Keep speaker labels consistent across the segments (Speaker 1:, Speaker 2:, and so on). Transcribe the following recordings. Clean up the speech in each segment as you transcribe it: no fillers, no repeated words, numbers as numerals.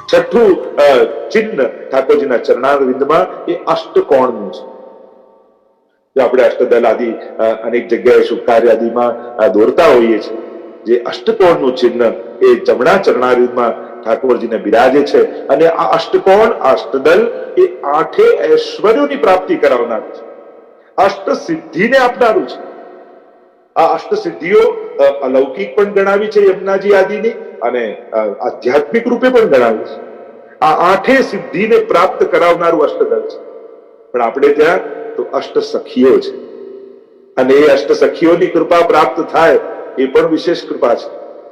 Speaker 1: છઠ્ઠું ચિહ્ન ઠાકોરજીના ચરણારવિંદમાં એ અષ્ટકોણનું છે. જો આપણે અષ્ટદલ આદિ અનેક જગ્યાએ શુભ કાર્ય આદિમાં દોરતા હોઈએ છીએ, જે અષ્ટકોણનું ચિહ્ન એ જમણા ચરણારવિંદમાં ઠાકોરજીને બિરાજે છે. અને આ અષ્ટકોણ, અષ્ટદલ એ આઠે ઐશ્વર્યોની પ્રાપ્તિ કરાવનાર છે, અષ્ટ સિદ્ધિને આપનારું છે. આ અષ્ટ સિદ્ધિઓ અલૌકિક પણ ગણાવી છે યમુનાજી આદિની, અને આધ્યાત્મિક રૂપે પણ ગણાવી છે. આ આઠે સિદ્ધિને પ્રાપ્ત કરાવનારું અષ્ટદલ છે. પણ આપણે ત્યાં તો અષ્ટ સખીઓ છે, અને એ અષ્ટ સખીઓની કૃપા પ્રાપ્ત થાય એ પણ વિશેષ કૃપા છે.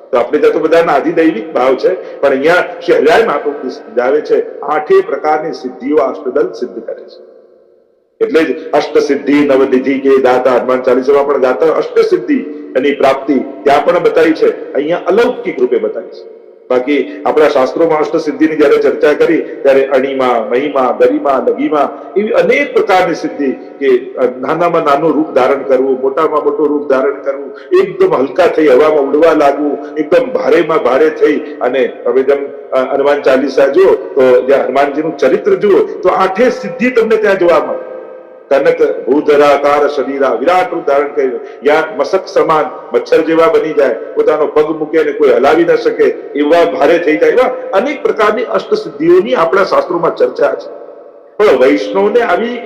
Speaker 1: તો આપણે ત્યાં તો બધાના આધિદૈવિક ભાવ છે, પણ અહીંયા શ્રી હરિરાય મહાપ્રભુ સમજાવે છે આઠે પ્રકારની સિદ્ધિઓ અષ્ટદલ સિદ્ધ કરે છે. એટલે જ અષ્ટ સિદ્ધિ નવનિધિ કે દાતા હનુમાન ચાલીસામાં પણ દાતા અષ્ટ સિદ્ધિ એની પ્રાપ્તિ ત્યાં પણ બતાવી છે, અહીંયા અલૌકિક રૂપે બતાવી છે. બાકી આપણા શાસ્ત્રોમાં અષ્ટ સિદ્ધિની જયારે ચર્ચા કરી ત્યારે અણીમાં, મહિમા, ગરિમા, લઘીમા એવી અનેક પ્રકારની સિદ્ધિ, કે નાનામાં નાનું રૂપ ધારણ કરવું, મોટામાં મોટું રૂપ ધારણ કરવું, એકદમ હલકા થઈ હવામાં ઉડવા લાગવું, એકદમ ભારેમાં ભારે થઈ. અને હવે જેમ હનુમાન ચાલીસા જુઓ તો જ્યાં હનુમાનજીનું ચરિત્ર જુઓ તો આઠે સિદ્ધિ તમને ત્યાં જોવા મળે. કનક ભૂધરાકાર શરીરા, વિરાટ રૂપ ધારણ કર્યું, યા મસક સમાન મચ્છર જેવા બની જાય, પોતાનો પગ મૂકે ને કોઈ હલાવી ન શકે એવા ભારે થઈ જાય, એવા અનેક પ્રકારની અષ્ટ સિદ્ધિઓની આપણા શાસ્ત્રોમાં ચર્ચા છે. પણ વૈષ્ણવને આવી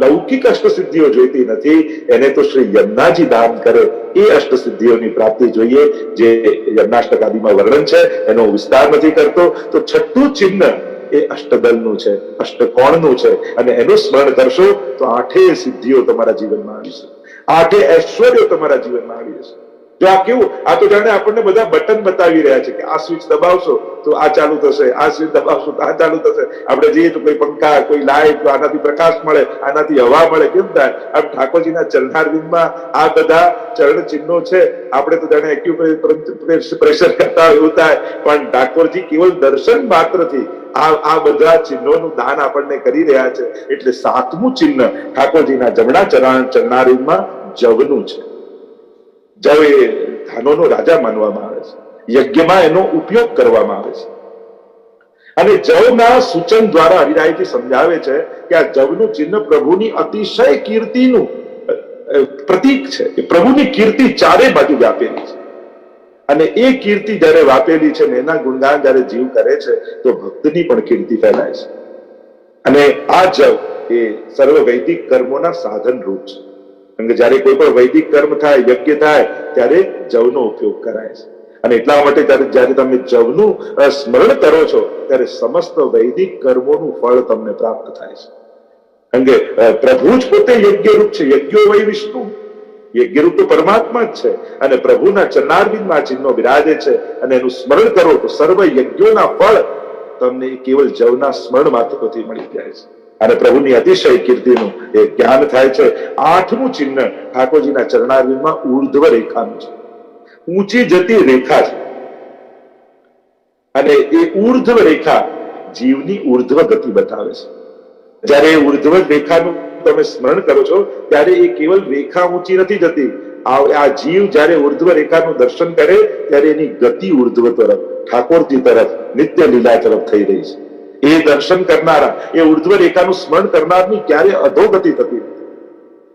Speaker 1: લૌકિક અષ્ટ સિદ્ધિઓ જોઈતી નથી, એને તો શ્રી યમુનાજી દાન કરે એ અષ્ટ સિદ્ધિઓની પ્રાપ્તિ જોઈએ, જે યમનાષ્ટક આદિમાં વર્ણન છે, એનો વિસ્તાર નથી કરતો. તો છઠ્ઠું ચિહ્ન એ અષ્ટદલનું છે, અષ્ટકોણનું છે, અને એનું સ્મરણ કરશો તો આઠે સિદ્ધિઓ તમારા જીવનમાં આવી જશે, આઠે ઐશ્વર્યો તમારા જીવનમાં આવી જશે. જો આ કેવું, આ તો જાણે આપણને બધા બટન બતાવી રહ્યા છે કે આ સ્વિચ દબાવશો તો આ ચાલુ થશે, આ સ્વિચ દબાવશો તો આ ચાલુ થશે. આપણે જઈએ તો કોઈ પંખા, કોઈ લાઈટ, તો આનાથી પ્રકાશ મળે, આનાથી હવા મળે, કેમ થાય? આમ ઠાકોરજીના ચરણારવિંદમાં આ બધા ચરણ ચિહ્નો છે. આપણે તો જાણે એક્યુપ્રેશર કરતા એવું થાય, પણ ઠાકોરજી કેવલ દર્શન માત્રથી આ બધા ચિહ્નોનું દાન આપણને કરી રહ્યા છે. એટલે સાતમું ચિહ્ન ઠાકોરજીના જમણા ચરણારવિંદમાં જવનું છે. જવ એ ધાનોનો રાજા માનવામાં આવે છે, યજ્ઞમાં એનો ઉપયોગ કરવામાં આવે છે. અને જવના સૂચન દ્વારા હરિરાયજી સમજાવે છે કે આ જવનું ચિહ્ન પ્રભુની અતિશય કીર્તિનું પ્રતીક છે, કે પ્રભુની કીર્તિ ચારે બાજુ વ્યાપેલી છે. અને એ કીર્તિ જયારે વાપેલી છે ને એના ગુણગાન જયારે જીવ કરે છે તો ભક્તની પણ કીર્તિ ફેલાય છે. અને આ જવ એ સર્વ વૈદિક કર્મોના સાધન રૂપ છે. કારણ કે જયારે કોઈ પણ વૈદિક કર્મ થાય, યજ્ઞ થાય, ત્યારે જવનો ઉપયોગ કરાય છે. અને એટલા માટે જયારે તમે જવનું સ્મરણ કરો છો ત્યારે સમસ્ત વૈદિક કર્મોનું ફળ તમને પ્રાપ્ત થાય છે. કારણ કે પ્રભુ જ પોતે યજ્ઞ રૂપ છે, યજ્ઞો વૈ વિષ્ણુ, યજ્ઞરૂપ તો પરમાત્મા જ છે. અને પ્રભુના ચરણારવિંદમાં ચિહ્નો બિરાજે છે, અને એનું સ્મરણ કરો તો સર્વ યજ્ઞોના ફળ તમને કેવલ જવના સ્મરણ માત્રથી મળી જાય છે. અને પ્રભુની અતિશય કીર્તિનું એ જ્ઞાન થાય છે. આઠમું ચિહ્ન ઠાકોરજીના ચરણારવિંદમાં ઉર્ધ્વ રેખાનું છે, ઊંચી જતી રેખા છે. અને એ ઉર્ધ્વ રેખા જીવની ઉર્ધ્વ ગતિ બતાવે છે. જયારે ઉર્ધ્વ રેખાનું તમે સ્મરણ કરો છો ત્યારે એ કેવલ રેખા ઊંચી નથી જતી, આ જીવ જયારે ઉર્ધ્વ રેખાનું દર્શન કરે ત્યારે એની ગતિ ઉર્ધ્વ તરફ, ઠાકોરજી તરફ, નિત્ય લીલા તરફ થઈ રહી છે. એ દર્શન કરનારા, એ ઉર્ધ્વ રેખાનું સ્મરણ કરનારની ક્યારે અધોગતિ થતી નથી,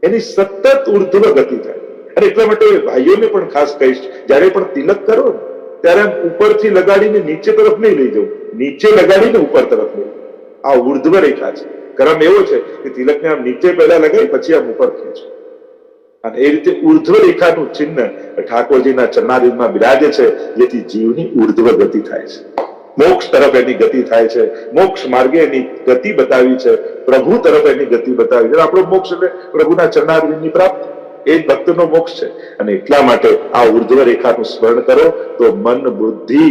Speaker 1: એની સતત ઉર્ધ્વ ગતિ થાય. અને એટલા માટે ભાઈઓને પણ ખાસ કહીશ, જયારે પણ તિલક કરો ત્યારે ઉપરથી લગાડીને નીચે તરફ નહીં લઈ જવું, નીચે લગાડીને ઉપર તરફ લઈ જવું. આ ઉર્ધ્વ રેખા છે. ક્રમ એવો છે કે તિલકને આમ નીચે પહેલા લગાવી પછી આમ ઉપર ખેંચો. અને એ રીતે ઉર્ધ્વ રેખાનું ચિહ્ન ઠાકોરજીના ચરણારવિંદમાં બિરાજે છે, જેથી જીવની ઉર્ધ્વ ગતિ થાય છે, મોક્ષ તરફ એની ગતિ થાય છે. મોક્ષ માર્ગે એની ગતિ બતાવી છે, પ્રભુ તરફ એની ગતિ બતાવી છે. આપણો મોક્ષ એટલે પ્રભુના ચરણારવિંદની પ્રાપ્તિ, એ જ ભક્તનો મોક્ષ છે. અને એટલા માટે આ ઉર્ધ્વ રેખાનું સ્મરણ કરો તો મન, બુદ્ધિ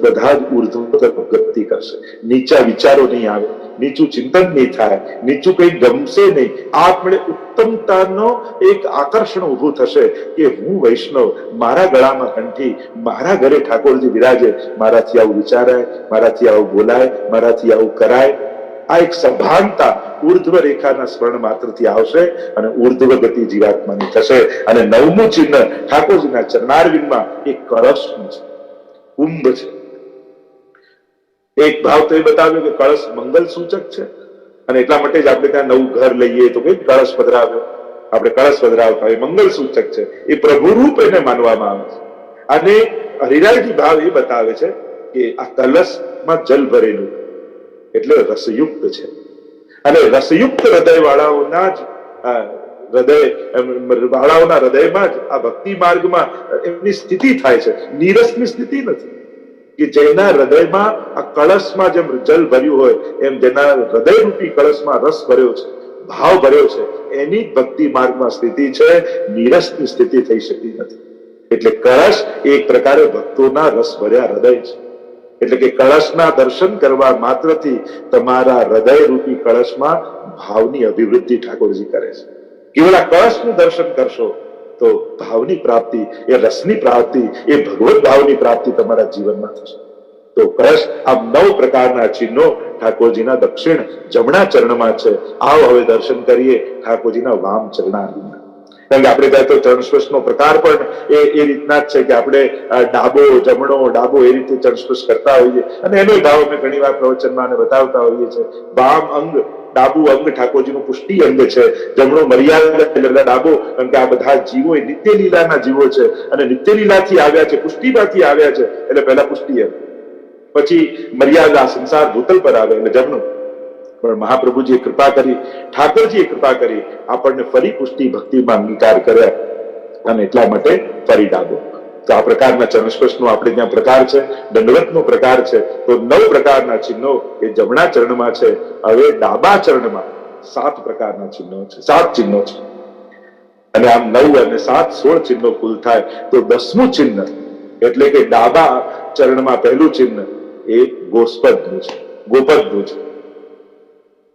Speaker 1: બધા જ ઉર્ધ્વ તરફ ગતિ કરશે. નીચા વિચારો નહીં આવે, નીચું ચિંતન નહીં થાય, નીચું કંઈ ગમશે નહીં. આપમેળે ઉત્તમતાનો એક આકર્ષણ ઉભું થશે કે હું વૈષ્ણવ, મારા ગળામાં કંઠી, મારા ઘરે ઠાકોરજી બિરાજે, મારાથી આવું વિચારાય, મારાથી આવું બોલાય, મારાથી આવું કરાય. આ એક સભાનતા ઉર્ધ્વ રેખાના સ્મરણ માત્રથી આવશે અને ઉર્ધ્વ ગતિ જીવાત્માની થશે. અને નવમું ચિહ્ન ઠાકોરજીના ચરણારવિંદમાં એક કળશનું છે, કુંભ છે. એક ભાવ તો એ બતાવ્યો કે કળશ મંગલ સૂચક છે, અને એટલા માટે જ આપણે ત્યાં નવું ઘર લઈએ તો કઈ કળશ પધરાવ્યો, આપણે કળશ પધરાવતા હોય, મંગલ સૂચક છે, એ પ્રભુ રૂપ એને માનવામાં આવે છે. અને હરિરાયજી ભાવ એ બતાવે છે કે આ કલશમાં જલ ભરેલું એટલે રસયુક્ત છે, અને રસયુક્ત હૃદય વાળાઓના જ વાળાઓના હૃદયમાં જ આ ભક્તિ માર્ગમાં એમની સ્થિતિ થાય છે, નીરસની સ્થિતિ નથી. કે જેના હૃદયમાં આ કળશમાં જેમ જલ ભર્યું હોય એમ જેના હૃદયરૂપી કળશમાં રસ ભર્યો છે, ભાવ ભર્યો છે, એની ભક્તિ માર્ગમાં સ્થિતિ છે, નીરસની સ્થિતિ થઈ શકતી નથી. એટલે કળશ એક પ્રકારે ભક્તોના રસ ભર્યા હૃદય છે. એટલે કે કળશના દર્શન કરવા માત્રથી તમારા હૃદયરૂપી કળશમાં ભાવની અભિવૃદ્ધિ ઠાકોરજી કરે છે. કેવળ આ કળશનું દર્શન કરશો તો ભાવની પ્રાપ્તિ, એ રસની પ્રાપ્તિ, એ ભગવત ભાવની પ્રાપ્તિ તમારા જીવનમાં થશે. તો કળશ આ 9 પ્રકારના ચિહ્નો ઠાકોરજીના દક્ષિણ જમણા ચરણમાં છે. આવો હવે દર્શન કરીએ ઠાકોરજીના વામ ચરણારવિંદના. કારણ કે આપણે ત્યાં તો ચરણ સ્પર્શનો પ્રકાર પણ એ રીતના જ છે કે આપણે ડાબો જમણો ડાબો એ રીતે ચરણ સ્પર્શ કરતા હોઈએ, અને એનો ભાવ અમે ઘણી વાર પ્રવચનમાં બતાવતા હોઈએ છીએ. વામ અંગ, ડાબુ અંગ ઠાકોરજીનું પુષ્ટિ અંગ છે, જમણો મર્યાદા ડાબો, કારણ કે આ બધા જીવો એ નિત્ય લીલાના જીવો છે, અને નિત્ય લીલાથી આવ્યા છે, પુષ્ટિમાંથી આવ્યા છે, એટલે પહેલા પુષ્ટિ અંગ, પછી મર્યાદા સંસાર ભૂતલ પર આવે એટલે જમણું. પણ મહાપ્રભુજીએ કૃપા કરી, ઠાકોરજીએ કૃપા કરી, આપણને ફરી પુષ્ટિ ભક્તિમાં અંગીકાર કર્યા, અને એટલા માટે ફરી ડાબો. તો આ પ્રકારના ચરણ સ્પર્શનો આપણે ત્યાં પ્રકાર છે, દંડવતનો પ્રકાર છે. તો 9 પ્રકારના ચિહ્નો એ જમણા ચરણમાં છે. હવે ડાબા ચરણમાં 7 પ્રકારના ચિહ્નો છે, 7 ચિહ્નો છે, અને આમ 9 અને 7 16 ચિહ્નો કુલ થાય. તો 10મું ચિહ્ન એટલે કે ડાબા ચરણમાં પહેલું ચિહ્ન એ ગોસ્પદનું છે, ગોપદનું છે.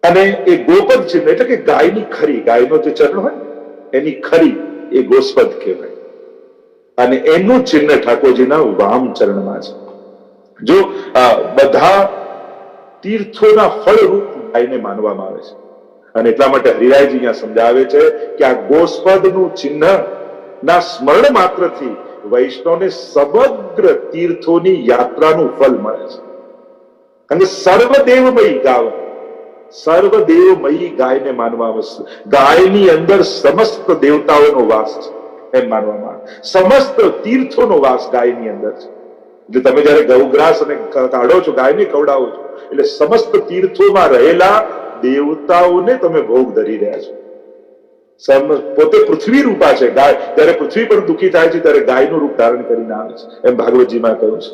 Speaker 1: અને એ ગોપદ ચિહ્ન એટલે કે ગાયની ખરી, ગાયનો જે ચરણ હોય એની ખરી એ ગોસ્પદ કહેવાય. અને એનું ચિહ્ન ઠાકોરજીના વામ ચરણમાં છે. જો બધા તીર્થોના ફળરૂપ ગાયને માનવામાં આવે છે, અને એટલા માટે હરિરાયજી અહીંયા સમજાવે છે કે આ ગોસ્પદનું ચિહ્ન ના સ્મરણ માત્રથી વૈષ્ણવને સમગ્ર તીર્થોની યાત્રાનું ફળ મળે છે. અને સર્વદેવમયી ગાવ, સર્વદેવમયી ગાયને માનવામાં આવે છે. ગાયની અંદર સમસ્ત દેવતાઓનો વાસ છે એમ માનવામાં આવે. સમસ્ત તીર્થોનો વાસ ગાયની અંદર છે. એટલે તમે જયારે ગૌગ્રાસ અને કાઢો છો, ગાયને ખવડાવો છો, એટલે સમસ્ત તીર્થોમાં રહેલા દેવતાઓને તમે ભોગ ધરી રહ્યા છો. પોતે પૃથ્વી રૂપા છે ગાય, ત્યારે પૃથ્વી પણ દુઃખી થાય છે ત્યારે ગાયનું રૂપ ધારણ કરીને આવે છે એમ ભાગવતજીમાં કહ્યું છે.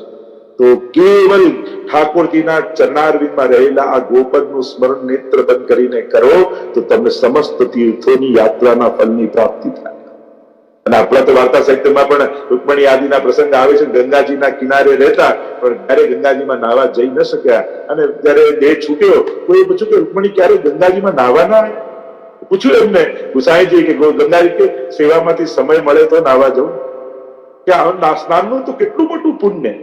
Speaker 1: તો કેવલ ઠાકોરજીના ચરણારવિંદમાં રહેલા આ ગોપદનું સ્મરણ નેત્ર બંધ કરીને કરો તો તમને સમસ્ત તીર્થોની યાત્રાના ફળની પ્રાપ્તિ થાય. અને આપણા તો વાર્તા સાહિત્યમાં પણ રૂકમણી આદિના પ્રસંગ આવે છે. ગંગાજીના કિનારે રહેતા પણ ક્યારે ગંગાજીમાં નાહવા જઈ ન શક્યા, અને જયારે દેહ છૂટ્યો કોઈ પૂછ્યું કે રૂકમણી ક્યારે ગંગાજીમાં નાહવા ના આવે? પૂછ્યું એમને ગુસાઈજી કે ગંગાજી કે સેવામાંથી સમય મળે તો નાહવા જવું. કે સ્નાનનું તો કેટલું મોટું પુણ્ય.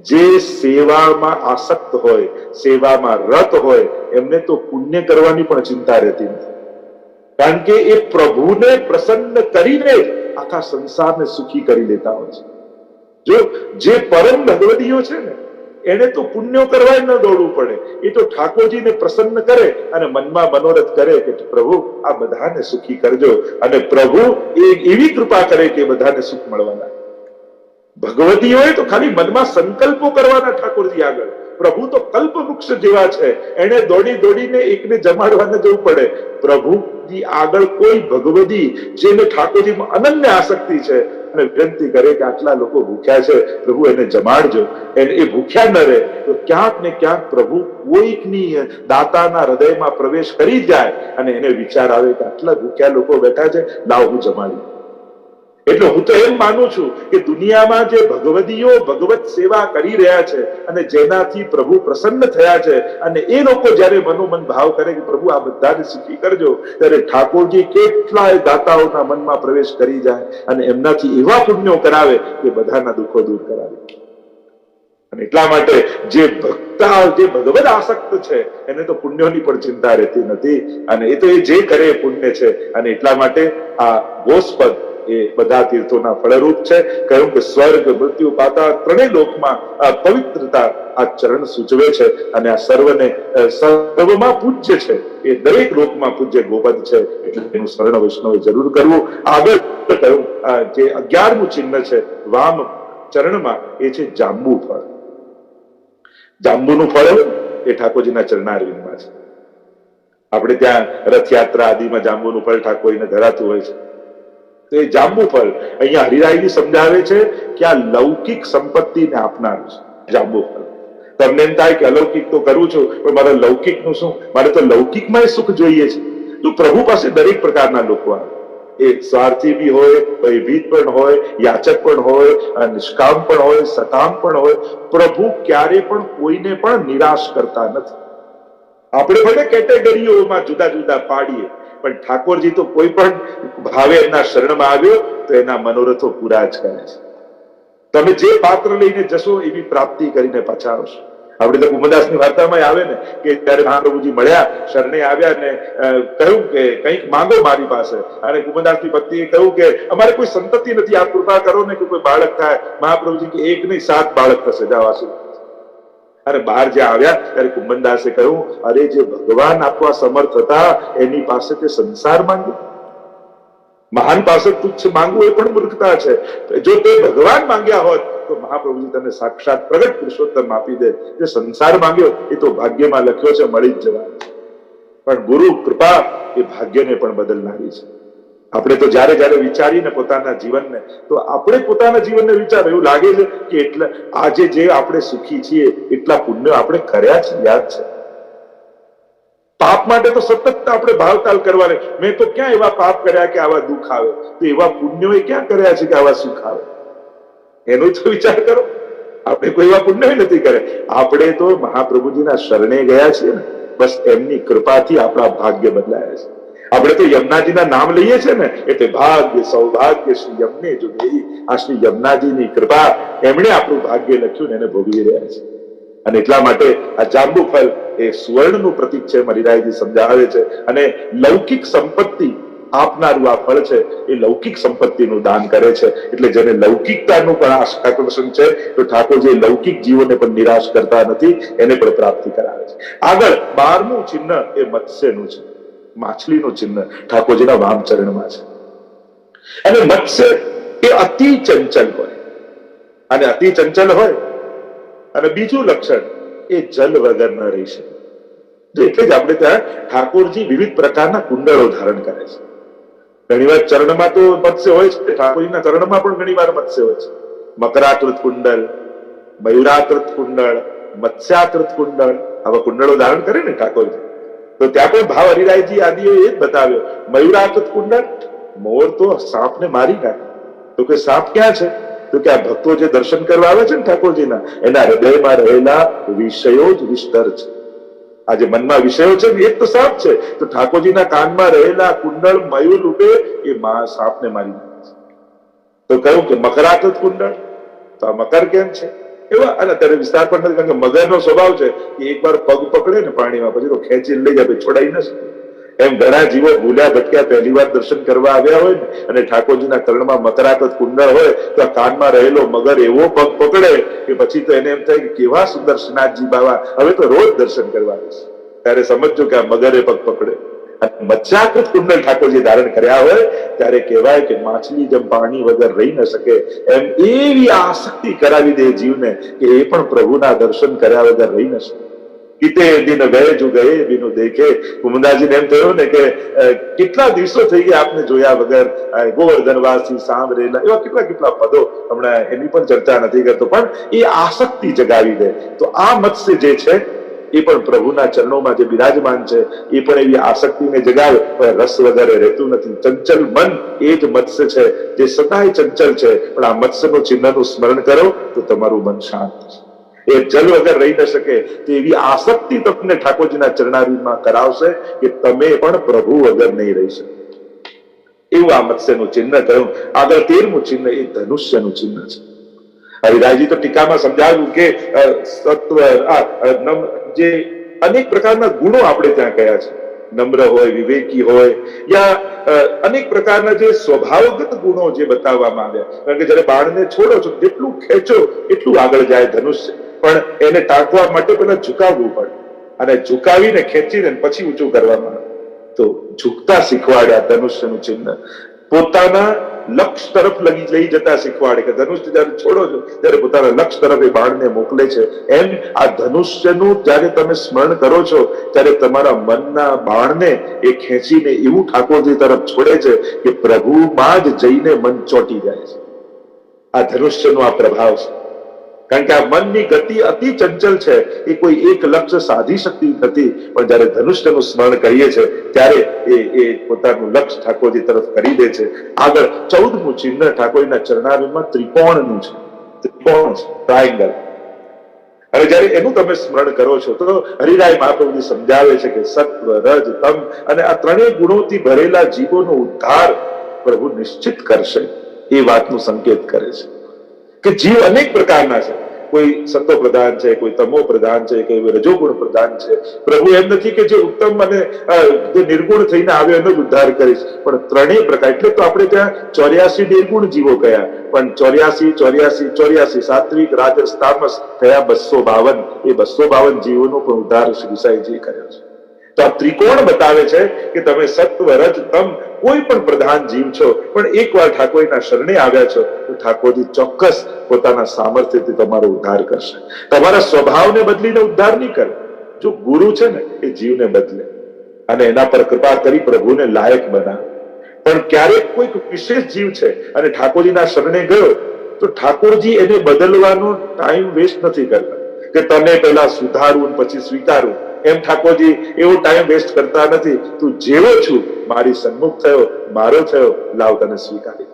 Speaker 1: જે સેવામાં આસક્ત હોય, સેવામાં રત હોય, એમને તો પુણ્ય કરવાની પણ ચિંતા રહેતી નથી, કારણ કે એ પ્રભુને પ્રસન્ન કરીને આખા સંસારને સુખી કરી લેતા હોય છે. જો જે પરમ ભગવદીઓ છે ને એને તો પુણ્યો કરવા ન દોડવું પડે, એ તો ઠાકોરજીને પ્રસન્ન કરે અને મનમાં મનોરથ કરે કે પ્રભુ આ બધાને સુખી કરજો, અને પ્રભુ એવી કૃપા કરે કે બધાને સુખ મળવાના. ભગવતીઓએ તો ખાલી મનમાં સંકલ્પો કરવાના ઠાકોરજી આગળ. પ્રભુ તો કલ્પ વૃક્ષ જેવા છે, એને દોડી દોડીને એકને જમાડવા ન જવું પડે. પ્રભુજી આગળ કોઈ ભગવતી જેને ઠાકોરજીમાં અનન્ય આસક્તિ છે અને વિનંતી કરે કે આટલા લોકો ભૂખ્યા છે, પ્રભુ એને જમાડજો, એને એ ભૂખ્યા ન રહે, તો ક્યાંક ને ક્યાંક પ્રભુ કોઈકની દાતાના હૃદયમાં પ્રવેશ કરી જાય અને એને વિચાર આવે કે આટલા ભૂખ્યા લોકો બેઠા છે, લાવ હું જમાડી. એટલે હું તો એમ માનું છું કે દુનિયામાં જે ભગવદીઓ ભગવત સેવા કરી રહ્યા છે અને જેનાથી પ્રભુ પ્રસન્ન થયા છે, અને એ લોકો જયારે મનોમન ભાવ કરે કે પ્રભુ આ બધાને સુખી કરજો, ત્યારે ઠાકોરજી કેટલાય દાતાઓના મનમાં પ્રવેશ કરી જાય અને એમનાથી એવા પુણ્યો કરાવે કે બધાના દુઃખો દૂર કરાવે. અને એટલા માટે જે ભક્તા, જે ભગવદ આસક્ત છે એને તો પુણ્યોની પણ ચિંતા રહેતી નથી, અને એ તો એ જે કરે એ પુણ્ય છે. અને એટલા માટે આ ગોસ્પદ એ બધા તીર્થોના ફળરૂપ છે. કહ્યું કે સ્વર્ગ, મૃત્યુ, પાતાળ ત્રણેય લોકમાં આ પવિત્રતા આ ચરણ સૂચવે છે અને આ સર્વમાં પૂજ્ય છે. એ દરેક લોકમાં પૂજ્ય ગોપદ છે, એટલે એનું સ્મરણ વૈષ્ણવે જરૂર કરવું. આગળ કહ્યું જે 11મું ચિહ્ન છે વામ ચરણમાં, એ છે જાંબુ ફળ. જાંબુનું ફળ એ ઠાકોરજીના ચરણારવિંદમાં છે. આપણે ત્યાં રથયાત્રા આદિમાં જાંબુનું ફળ ઠાકોરજીને ધરાતું હોય છે. તો એ જાંબુ ફળ અહીંયા હરિરાયજી સમજાવે છે કે આ લૌકિક સંપત્તિને આપનારું છે જાંબુ ફળ. તમને એમ થાય કે અલૌકિક તો કરું છું, પણ મારે લૌકિકનું શું? મારે તો લૌકિકમાં સુખ જોઈએ છે. તો પ્રભુ પાસે દરેક પ્રકારના લોકો આવે. એ સ્વાર્થી બી હોય, ભયભીત પણ હોય, યાચક પણ હોય, નિષ્કામ પણ હોય, સકામ પણ હોય. પ્રભુ ક્યારે પણ કોઈને પણ નિરાશ કરતા નથી. આપણે ભલે કેટેગરીઓમાં જુદા જુદા પાડીએ, પણ ઠાકોરજી તો કોઈ પણ ભાવે એમના શરણમાં આવ્યો તો એના મનોરથો પૂરા જ કરે છે. તમે જે પાત્ર લઈને જશો એવી પ્રાપ્તિ કરીને પાછા આવશો. આપણે તો કુમદાસની વાર્તામાં આવે ને કે ત્યારે મહાપ્રભુજી મળ્યા, શરણે આવ્યા ને કહ્યું કે કંઈક માંગો મારી પાસે. અને કુમદાસની પત્નીએ કહ્યું કે અમારે કોઈ સંતતિ નથી, આપ કૃપા કરો ને કે કોઈ બાળક થાય. મહાપ્રભુજી કે એક નહીં 7 બાળક થશે, જાઓ આશુ. અને બહાર જ્યાં આવ્યા ત્યારે કુંભનદાસે કહ્યું, અરે જે ભગવાન આપવા સમર્થ હતા એની પાસે તે સંસાર માંગ્યો. મહાન પાસે તુચ્છ માંગવું એ પણ મૂર્ખતા છે. જો તે ભગવાન માંગ્યા હોત તો મહાપ્રભુજી તને સાક્ષાત પ્રગટ પુરુષોત્તમ આપી દે. જે સંસાર માંગ્યો એ તો ભાગ્યમાં લખ્યો છે, મળી જ જવાનું છે. પણ ગુરુ કૃપા એ ભાગ્યને પણ બદલનારી છે. આપણે તો જયારે જયારે વિચારીને પોતાના જીવનને, તો આપણે પોતાના જીવનને વિચાર એવું લાગે છે કે એટલે આજે જે આપણે સુખી છીએ એટલા પુણ્ય આપણે કર્યા છે, યાદ છે? પાપ માટે તો સતત આપણે ભાવતાલ કરવાને. મેં તો ક્યાં એવા પાપ કર્યા કે આવા દુઃખ આવે? તો એવા પુણ્યો ક્યાં કર્યા છે કે આવા સુખ આવે? એનો જ વિચાર કરો. આપણે કોઈ એવા પુણ્ય નથી કર્યા. આપણે તો મહાપ્રભુજીના શરણે ગયા છીએ ને, બસ એમની કૃપાથી આપણા ભાગ્ય બદલાયા છે. આપણે તો યમુનાજીના નામ લઈએ છીએ ને, એટલે ભાગ્ય સૌભાગ્ય શ્રી યમને જો દેહી. આ શ્રી યમુનાજીની કૃપા, એમણે આપણું ભાગ્ય લખ્યું ને એને ભોગવી રહ્યા છે. અને એટલા માટે આ જાંબુ ફળ એ સુવર્ણનું પ્રતીક છે, હરિરાયજી સમજાવે છે. અને લૌકિક સંપત્તિ આપનારું આ ફળ છે, એ લૌકિક સંપત્તિનું દાન કરે છે. એટલે જેને લૌકિકતાનું પણ આકર્ષણ છે, તો ઠાકોરજી લૌકિક જીવોને પણ નિરાશ કરતા નથી, એને પણ પ્રાપ્તિ કરાવે છે. આગળ 12મું ચિહ્ન એ મત્સ્યનું છે. માછલીનું ચિહ્ન ઠાકોરજીના વામચરણમાં છે. અને મત્સ્ય એ અતિ ચંચલ હોય. અને અતિ ચંચલ હોય અને બીજું લક્ષણ એ જલ વગર ન રહી શકે. એટલે જ આપણે ત્યાં ઠાકોરજી વિવિધ પ્રકારના કુંડળો ધારણ કરે છે. ઘણીવાર ચરણમાં તો મત્સ્ય હોય છે, ઠાકોરજીના ચરણમાં પણ ઘણીવાર મત્સ્ય હોય છે. મકરાકૃત કુંડળ, મયુરાકૃત કુંડળ, મત્સ્યાકૃત કુંડળ, આવા કુંડળો ધારણ કરે ને ઠાકોરજી. તો ત્યાં પણ ભાવ હરિરાયજી આદિઓ એ જ બતાવ્યો. મયુરાકૃત કુંડળ, મોર તો સાપને મારી નાખે. તો કે સાપ ક્યાં છે? તો કે આ ભક્તો જે દર્શન કરવા આવે છે ને ઠાકોરજીના, એના હૃદયમાં રહેલા વિષયો જ વિસ્તર છે. આ જે મનમાં વિષયો છે ને એ જ તો સાપ છે. તો ઠાકોરજીના કાનમાં રહેલા કુંડળ મયુર રૂપે એ સાપને મારી નાખે છે. તો કહ્યું કે મકરાકૃત કુંડળ, તો આ મકર કેમ છે? એવા અને અત્યારે વિસ્તાર પણ નથી, કારણ કે મગરનો સ્વભાવ છે કે એકવાર પગ પકડે ને પાણીમાં પછી તો ખેંચીને લઈ જાય, છોડાઈ ન શકે. એમ ઘણા જીવો ભૂલ્યા ભટક્યા પહેલી વાર દર્શન કરવા આવ્યા હોય ને, અને ઠાકોરજીના ચરણમાં મકરાકૃત કુંડળ હોય તો આ કાનમાં રહેલો મગર એવો પગ પકડે કે પછી તો એને એમ થાય કે કેવા સુંદર શ્રીનાથજી બાવા, હવે તો રોજ દર્શન કરવા આવીશ. ત્યારે સમજજો કે આ મગરે પગ પકડે. મત્સ્યાકૃત કુંડળ ઠાકોરજી ધારણ કર્યા હોય ત્યારે કહેવાય કે માછલી જેમ પાણી વગર રહી ન શકે, એમ એવી આસક્તિ કરાવી દે જીવને કે એ પણ પ્રભુના દર્શન કર્યા વગર રહી ન શકે. કિતે દિન ગયે જો ગયે બિનુ દેખે. કુમુદાજીને એમ થયું ને કે કેટલા દિવસો થઈ ગયા આપને જોયા વગર. ગોવર્ધનવાસી સાંભળેલા, એવા કેટલા કેટલા પદો, હમણાં એની પણ ચર્ચા નથી કરતો, પણ એ આસક્તિ જગાવી દે. તો આ મત્સ્ય જે છે એ પણ પ્રભુના ચરણોમાં જે બિરાજમાન છે એ પણ એવી આસક્તિને જગાવે, પણ રસ વગર રહેતું નથી. ચંચલ મન એ જ મત્સ્ય છે, જે સદાય ચંચલ છે. પણ આ મત્સ્યનું ચિહ્નનું સ્મરણ કરો તો તમારું મન શાંત થશે. એ જલ વગર રહી ન શકે. તો એવી આસક્તિ તમને ઠાકોરજીના ચરણારવિંદમાં કરાવશે કે તમે પણ પ્રભુ વગર નહીં રહી શકો. એવું આ મત્સ્યનું ચિહ્ન કહ્યું. આગળ 13મું ચિહ્ન એ ધનુષ્યનું ચિહ્ન છે. હરિરાયજી તો ટીકામાં સમજાવ્યું કે સત્વ જે અનેક પ્રકારના ગુણો આપણે ત્યાં કયા છે. નમ્ર હોય, વિવેકી હોય, યા અનેક પ્રકારના જે સ્વભાવગત ગુણો જે બતાવવામાં આવ્યા. કારણ કે જયારે બાણને છોડો છો, જેટલું ખેંચો એટલું આગળ જાય ધનુષ્ય, પણ એને ટાંકવા માટે પેલા ઝુકાવવું પડે, અને ઝુકાવીને ખેંચીને પછી ઊંચું કરવામાં આવે. તો ઝુકતા શીખવાડ્યા ધનુષ્યનું ચિહ્ન, પોતાના લક્ષ્ય તરફ લઈ જતા શીખવાડે કે ધનુષ્ય જયારે છોડો છો ત્યારે પોતાના લક્ષ્ય તરફ એ બાણને મોકલે છે. એમ આ ધનુષ્યનું જયારે તમે સ્મરણ કરો છો ત્યારે તમારા મનના બાણને એ ખેંચીને એવું ઠાકોરજી તરફ છોડે છે કે પ્રભુમાં જ જઈને મન ચોંટી જાય છે. આ ધનુષ્યનો આ પ્રભાવ છે. કારણ કે આ મનની ગતિ અતિ ચંચલ છે, એ કોઈ એક લક્ષ્ય સાધી શકતી નથી. પણ જયારે ધનુષ્યનું સ્મરણ કરીએ છીએ ત્યારે એ પોતાનું લક્ષ્ય ઠાકોરજી તરફ કરી દે છે. આગળ 14મું ચિહ્ન ઠાકોરજીના ચરણારવિંદમાં ત્રિકોણનું છે. ત્રિકોણ છે, ટ્રાયંગલ. અને જયારે એનું તમે સ્મરણ કરો છો તો હરિરાય મહાપ્રભુજી સમજાવે છે કે સત્વ, રજ, તમ અને આ ત્રણેય ગુણોથી ભરેલા જીવોનો ઉદ્ધાર પ્રભુ નિશ્ચિત કરશે, એ વાતનું સંકેત કરે છે. કે જીવ અનેક પ્રકારના છે, કોઈ સત્વ પ્રધાન છે, કોઈ તમો પ્રધાન છે, કોઈ રજોગુણ પ્રધાન છે. પ્રભુ એમ નથી કે જે ઉત્તમ અને જે નિર્ગુણ થઈને આવ્યો એનો જ ઉદ્ધાર કરીશ, પણ ત્રણેય પ્રકાર. એટલે તો આપણે ત્યાં 84 નિર્ગુણ જીવો કયા, પણ 84 સાત્વિક, રાજસ, તામસ થયા 252. એ 252 જીવોનો પણ ઉદ્ધાર શ્રી સાઈજી કર્યો છે. તો આ ત્રિકોણ બતાવે છે કે તમે સત્વ, રજ, તમ કોઈ પણ પ્રધાન જીવ છો, પણ એકવાર ઠાકોરના શરણે આવ્યા છો તો ઠાકોરજી ચોક્કસ પોતાના સામર્થ્યથી તમારો ઉદ્ધાર કરશે. તમારા સ્વભાવને બદલીને ઉદ્ધાર નહીં કરે. જો ગુરુ છે ને એ જીવને બદલે અને એના પર કૃપા કરી પ્રભુને લાયક બનાવે. પણ ક્યારેક કોઈક વિશેષ જીવ છે અને ઠાકોરજીના શરણે ગયો તો ઠાકોરજી એને બદલવાનો ટાઈમ વેસ્ટ નથી કરતા કે તને પહેલા સુધારવું પછી સ્વીકારવું. એમ ઠાકોરજી એવો ટાઈમ વેસ્ટ કરતા નથી. તું જેવો છું, મારી સન્મુખ થયો, મારો થયો, લાવ તને સ્વીકારી.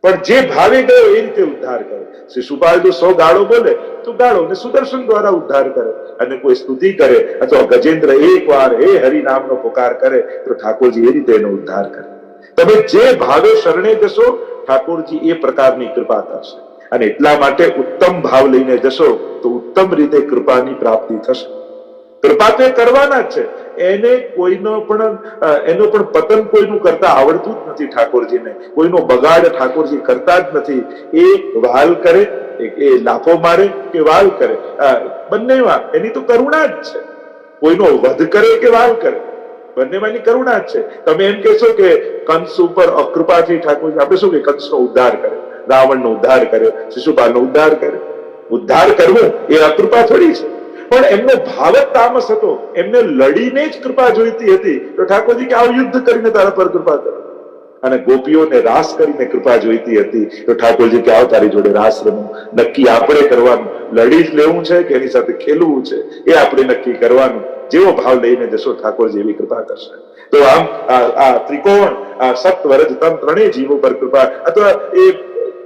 Speaker 1: પણ જે ભાવે ગયો એ રીતે ઉદ્ધાર કરે. શિશુપાલ જો 100 ગાળો બોલે તો ગાળો ને સુદર્શન દ્વારા ઉદ્ધાર કરે, અને કોઈ સ્તુતિ કરે અથવા ગજેન્દ્ર એકવાર હે હરિ નામનો પુકાર કરે તો ઠાકોરજી એ રીતે એનો ઉદ્ધાર કરે. તમે જે ભાવે શરણે જશો ઠાકોરજી એ પ્રકારની કૃપા કરશે. અને એટલા માટે ઉત્તમ ભાવ લઈને જશો તો ઉત્તમ રીતે કૃપાની પ્રાપ્તિ થશે. કૃપા તો કરવાના જ છે. એનો પણ પતન કોઈનું કરતા આવડતું જ નથી ઠાકોરજીને. કોઈનો બગાડ ઠાકોરજી કરતા જ નથી. એ વાલ કરે, એ લાફો મારે કે વાલ કરે, બંનેમાં એની તો કરુણા જ છે. કોઈનો વધ કરે કે વાલ કરે, બંનેમાંની કરુણા જ છે. તમે એમ કહેશો કે કંસ ઉપર અકૃપાથી ઠાકોરજી, આપણે શું કે કંસનો ઉદ્ધાર કરે, રાવણનો ઉદ્ધાર કર્યો, શિશુપાલનો ઉદ્ધાર કર્યો. ઉદ્ધાર કરવું એ અકૃપા થોડી છે. પણ એમનો ભાવ જ તામસ હતો, એમને લડીને જ કૃપા જોઈતી હતી. તો ઠાકોરજી કે આવ યુદ્ધ કરીને તારા પર કૃપા કરો. અને ગોપીઓને રાસ કરીને કૃપા જોઈતી હતી તો ઠાકોરજી કે આવ તારી જોડે રાસ રમું. નક્કી આપણે કરવાનું, લડી જ લેવું છે કે એની સાથે ખેલવું છે એ આપણે નક્કી કરવાનું. જેવો ભાવ લઈને જશો ઠાકોરજી એવી કૃપા કરશે. તો આમ આ ત્રિકોણ, આ સત્વ, રજ, તમ ત્રણેય જીવો પર કૃપા, અથવા એ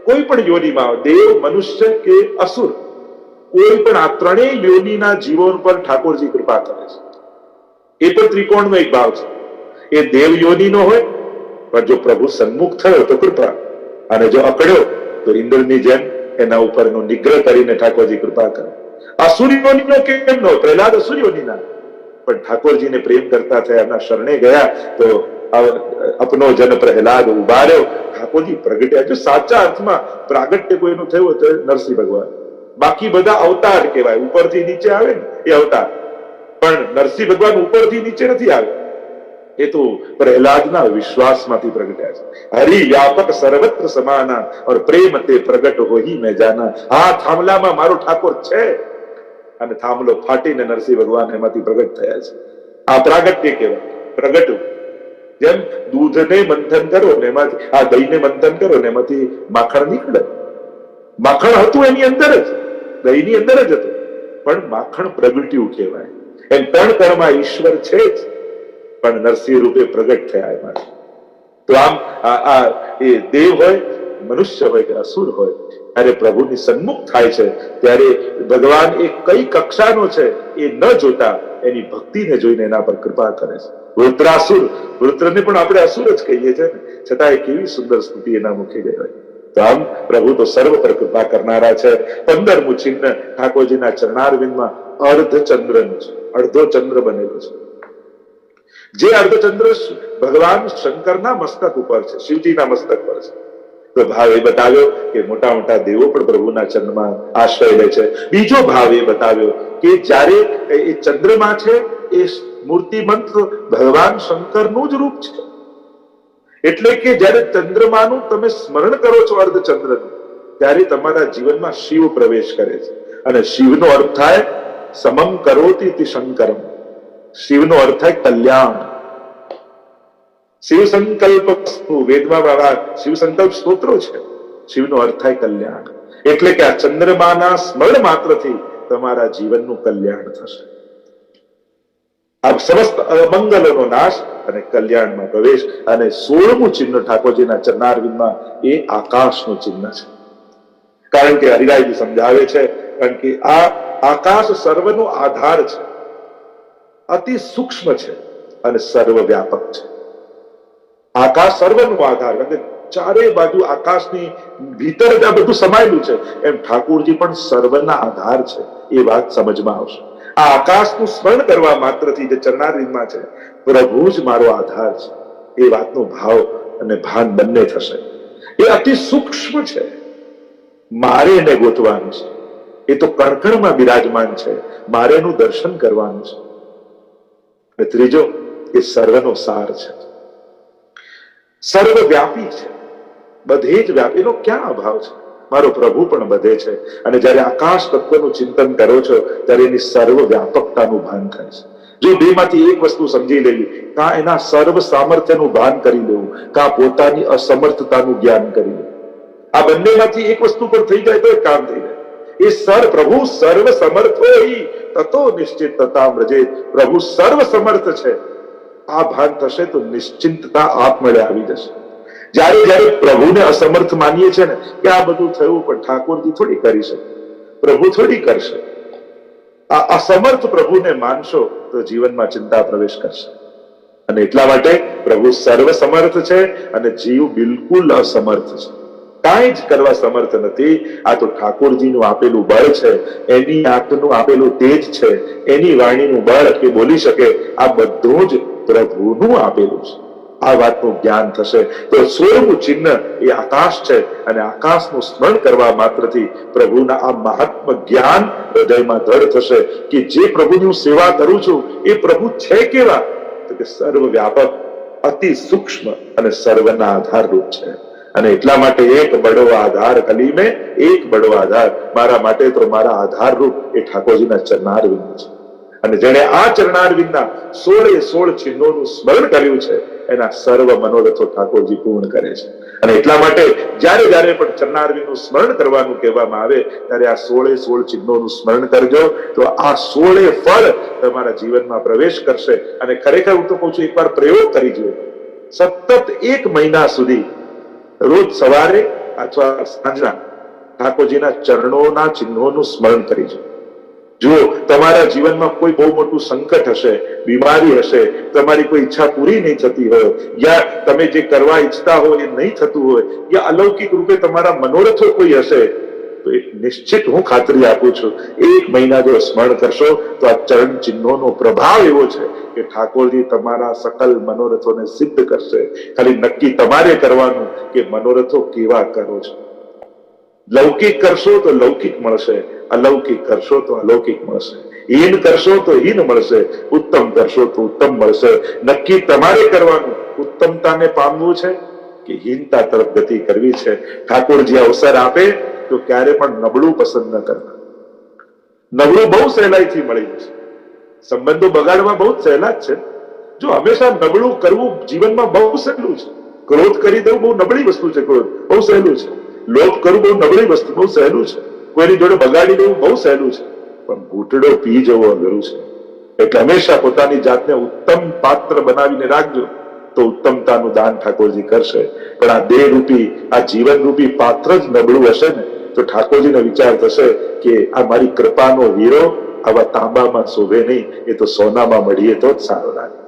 Speaker 1: કોઈ પણ યોનિમાં દેવ, મનુષ્ય કે અસુર, કોઈ પણ આ ત્રણેય યોનિના જીવો પર ઠાકોરજી કૃપા કરે છે. એ પણ ત્રિકોણનો એક ભાવ છે. એ દેવ યોનિનો હોય પણ જો પ્રભુ સન્મુખ થયો તો કૃપા, અને જો અકડ્યો તો ઇન્દ્રની જેમ એના ઉપરનો નિગ્રહ કરીને ઠાકોરજી કૃપા કરે. અસુર યોનિનો કેમ ન હોય? પ્રહલાદ અસુર યોનિના, પણ ઠાકોરજીને પ્રેમ કરતા થયા, એમના શરણે ગયા તો અપનો જન પ્રહલાદ ઉભા રહ્યો. ઠાકોરજી પ્રગટ્યા. જો સાચા અર્થમાં પ્રાગટ્ય કોઈનું થયું તો નરસિંહ ભગવાન. બાકી બધા અવતાર કહેવાય, ઉપરથી નીચે આવે ને એ અવતાર. પણ નરસિંહ ભગવાન ઉપરથી નીચે નથી આવે, એ તો પ્રહલાદના વિશ્વાસમાંથી પ્રગટ્યા છે. હરિ વ્યાપક સર્વત્ર સમાના और પ્રેમ તે પ્રગટ હોહી મેં જાના. આ થાંભલામાં મારો ઠાકોર છે, અને થાંભલો ફાટીને નરસિંહ ભગવાન એમાંથી પ્રગટ થયા છે. આ પ્રાગટ્ય કહેવાય, પ્રગટવું. જેમ દૂધને મંથન કરો ને એમાંથી, આ દહીંને મંથન કરો ને એમાંથી માખણ નીકળે. માખણ હતું એની અંદર જ, દહીંની અંદર જ હતું, પણ માખણ પ્રગટ્યું કહેવાય. એમ ત્રણ કણમાં ઈશ્વર છે જ, પણ નરસિંહ રૂપે પ્રગટ થયા એમાં. તો આમ આ એ દેવ હોય, મનુષ્ય હોય કે અસુર હોય, ત્યારે પ્રભુની સન્મુખ થાય છે ત્યારે ભગવાન એ કઈ કક્ષાનો છે એ ન જોતા એની ભક્તિને જોઈને એના પર કૃપા કરે છે. વૃત્રાસુર, વૃત્રને પણ આપણે અસુર જ કહીએ છીએ ને, છતાં એ કેવી સુંદર સ્તુતિ એના મુખે ગઈ હોય. તો આમ પ્રભુ તો સર્વ પર કૃપા કરનારા છે. 15મું ચિહ્ન ઠાકોરજીના ચરણારવિંદમાં અર્ધ ચંદ્રનું છે, અડધો ચંદ્ર બનેલો છે. જે અર્ધચંદ્ર ભગવાન શંકરના મસ્તક ઉપર છે, શિવજીના મસ્તક પર છે. તો ભાવ એ બતાવ્યો કે મોટા મોટા દેવો પણ પ્રભુના ચંદ્રમાં આશ્રય લે છે. બીજો ભાવ એ બતાવ્યો કે જ્યારે એ ચંદ્રમા છે એ મૂર્તિમંત ભગવાન શંકરનું જ રૂપ છે. એટલે કે જ્યારે ચંદ્રમાનું તમે સ્મરણ કરો છો અર્ધચંદ્રનું, ત્યારે તમારા જીવનમાં શિવ પ્રવેશ કરે છે. અને શિવનો અર્થ થાય સમમ કરોતિ ઇતિ શંકરમ. શિવનો અર્થ થાય કલ્યાણ. શિવ સંકલ્પ વેદમાં શિવ સંકલ્પ સ્તોત્રો છે. શિવનો અર્થ થાય કલ્યાણ. એટલે કે આ ચંદ્રમાના સ્મરણ માત્રથી તમારા જીવનનું કલ્યાણ થશે. આ સમસ્ત અમંગલોનો નાશ અને કલ્યાણમાં પ્રવેશ. અને 16મું ચિહ્ન ઠાકોરજીના ચરણારવિંદમાં એ આકાશનું ચિહ્ન છે. કારણ કે હરિરાયજી સમજાવે છે, કારણ કે આ આકાશ સર્વનો આધાર છે, અતિ સૂક્ષ્મ છે અને સર્વવ્યાપક છે. આકાશ સર્વનો આધાર, કારણ કે ચારે બાજુ આકાશની ભીતર જ આ બધું સમાયેલું છે. એમ ઠાકોરજી પણ સર્વના આધાર છે. એ વાત સમજમાં આવશે. આ આકાશનું સ્મરણ કરવા માત્રથી જે ચરણારવિંદમાં છે, પ્રભુ જ મારો આધાર છે, એ વાતનો ભાવ અને ભાન બંને થશે. એ અતિ સૂક્ષ્મ છે, મારે એને ગોતવાનું છે. એ તો કણકણમાં બિરાજમાન છે, મારે એનું દર્શન કરવાનું છે. અને ત્રીજો, એ સર્વનો સાર છે, સર્વવ્યાપી છે, બધે જ વ્યાપી. એનો ક્યાં અભાવ છે? મારો પ્રભુ પણ બધે છે. અને જયારે આકાશ તત્વનું ચિંતન કરો છો ત્યારે એની સર્વવ્યાપકતાનું ભાન થાય છે. જો બેમાંથી એક વસ્તુ સમજી લેવી, કાં એના સર્વ સામર્થ્યનું ભાન કરી લેવું, કાં પોતાની અસમર્થતાનું જ્ઞાન કરી લેવું. આ બંનેમાંથી એક વસ્તુ પર થઈ જાય તો એક કામ થઈ જાય. એ પ્રભુ સર્વ સમર્થો તતો નિશ્ચિતતા વ્રજેત. પ્રભુ સર્વ સમર્થ છે, આ ભાન થશે તો નિશ્ચિંતતા આપમેળે આવી જશે. જયારે પ્રભુને અસમર્થ માનીએ છે ને કે આ બધું થયું, પણ ઠાકોરજી થોડી કરી શકે, પ્રભુ થોડી કરશે. આ અસમર્થ પ્રભુને માનશો તો જીવનમાં ચિંતા પ્રવેશ કરશે. અને એટલા માટે પ્રભુ સર્વ સમર્થ છે અને જીવ બિલકુલ અસમર્થ છે, કાંઈ જ કરવા સમર્થ નથી. આ તો ઠાકોરજીનું આપેલું બળ છે, એની આંખનું આપેલું તેજ છે, એની વાણીનું બળ કે બોલી શકે. આ બધું જ પ્રભુનું આપેલું છે. આ વાતનું જ્ઞાન થશે તો 16મું ચિહ્ન એ આકાશ છે. અને આકાશનું સ્મરણ કરવા માત્રથી પ્રભુના આ મહાત્મ જ્ઞાન હૃદયમાં દ્રઢ થશે કે જે પ્રભુની હું સેવા કરું છું એ પ્રભુ છે કેવા? તો કે સર્વવ્યાપક, અતિ સૂક્ષ્મ અને સર્વના આધારરૂપ છે. અને એટલા માટે એક બડો આધાર કલી મેં, એક બડો આધાર. મારા માટે તો મારા આધારરૂપ એ ઠાકોરજીના ચરણારવિંદ છે. અને જેણે આ ચરણારવિંદના 16 ચિહ્નોનું સ્મરણ કર્યું છે, એના સર્વ મનોરથો ઠાકોરજી પૂર્ણ કરે છે. અને એટલા માટે જ્યારે પણ ચરણારવિંદનું સ્મરણ કરવાનું કહેવામાં આવે ત્યારે આ 16 ચિહ્નોનું સ્મરણ કરજો, તો આ 16 ફળ તમારા જીવનમાં પ્રવેશ કરશે. અને ખરેખર હું તો કહું છું, એકવાર પ્રયોગ કરી જુઓ. સતત 1 મહિના સુધી રોજ સવારે અથવા સાંજના ઠાકોરજીના ચરણોના ચિહ્નોનું સ્મરણ કરી જુઓ. તમારા જીવનમાં કોઈ બહુ મોટું સંકટ હશે, બીમારી હશે, તમારી કોઈ ઈચ્છા પૂરી નહીં થતી હોય, યા તમે જે કરવા ઈચ્છતા હોય એ નહીં થતું હોય, યા અલૌકિક રૂપે તમારા મનોરથો કોઈ હશે, તો એક નિશ્ચિત હું ખાતરી આપું છું, 1 મહિના જો સ્મરણ કરશો તો આ ચરણ ચિહ્નોનો પ્રભાવ એવો છે કે ઠાકોરજી તમારા સકલ મનોરથોને સિદ્ધ કરશે. ખાલી નક્કી તમારે કરવાનું કે મનોરથો કેવા કરો છો. લૌકિક કરશો તો લૌકિક મળશે, અલૌકિક કરશો તો અલૌકિક મળશે, હીન કરશો તો હીન મળશે, ઉત્તમ કરશો તો ઉત્તમ મળશે. નક્કી તમારે કરવાનું, ઉત્તમતાને પામવું છે કે હીનતા તરફ ગતિ કરવી છે. ઠાકોરજી અવસર આપે તો ક્યારે પણ નબળું પસંદ ન કરતા. નબળું બહુ સહેલાઈથી મળી જશે. સંબંધો બગાડવા બહુ સહેલા જ છે. જો હંમેશા નબળું કરવું જીવનમાં બહુ સહેલું છે. ક્રોધ કરી દેવું બહુ નબળી વસ્તુ છે, ક્રોધ બહુ સહેલું છે. લોભ કરવું બહુ નબળી વસ્તુ, બહુ સહેલું છે. કોઈની જોડે બગાડી દેવું બહુ સહેલું છે, પણ ઘૂંટડો પી જવો અઘરું છે. એટલે હંમેશા પોતાની જાતને ઉત્તમ પાત્ર બનાવીને રાખજો, તો ઉત્તમતાનું દાન ઠાકોરજી કરશે. પણ આ દેહ રૂપી, આ જીવન રૂપી પાત્ર જ નબળું હશે ને, તો ઠાકોરજીનો વિચાર થશે કે આ મારી કૃપાનો હીરો આવા તાંબામાં શોભે નહીં, એ તો સોનામાં મળીએ તો જ સારો લાગે.